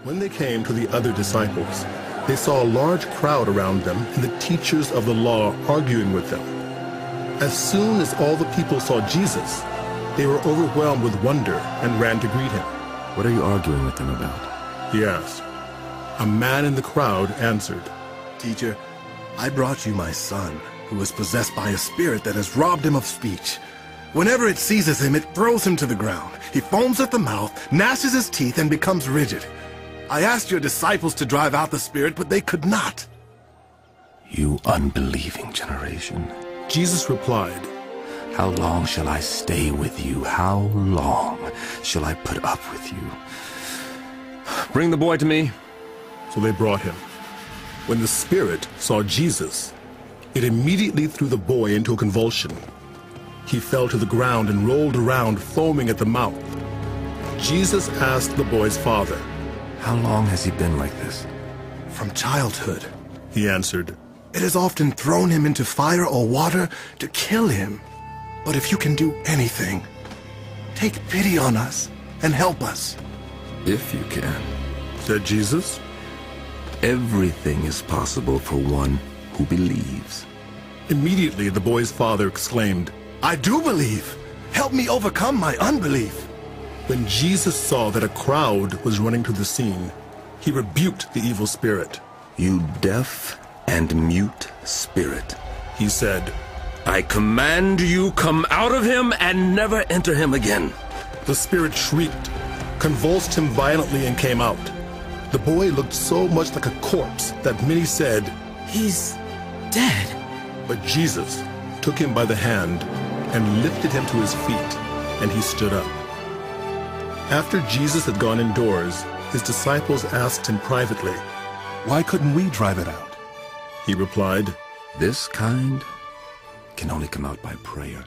When they came to the other disciples, they saw a large crowd around them and the teachers of the law arguing with them. As soon as all the people saw Jesus, they were overwhelmed with wonder and ran to greet him. What are you arguing with them about? He asked. A man in the crowd answered, Teacher, I brought you my son, who is possessed by a spirit that has robbed him of speech. Whenever it seizes him, it throws him to the ground. He foams at the mouth, gnashes his teeth, and becomes rigid. I asked your disciples to drive out the spirit, but they could not. You unbelieving generation. Jesus replied, How long shall I stay with you? How long shall I put up with you? Bring the boy to me. So they brought him. When the spirit saw Jesus, it immediately threw the boy into a convulsion. He fell to the ground and rolled around, foaming at the mouth. Jesus asked the boy's father, How long has he been like this? From childhood. He answered, It has often thrown him into fire or water to kill him. But if you can do anything, take pity on us and help us. If you can. said Jesus. Everything is possible for one who believes. Immediately the boy's father exclaimed, I do believe. Help me overcome my unbelief. When Jesus saw that a crowd was running to the scene, he rebuked the evil spirit. You deaf and mute spirit, He said, I command you, come out of him and never enter him again. The spirit shrieked, convulsed him violently, and came out. The boy looked so much like a corpse that many said, He's dead. But Jesus took him by the hand and lifted him to his feet, and he stood up. After Jesus had gone indoors, his disciples asked him privately, Why couldn't we drive it out? He replied, This kind can only come out by prayer.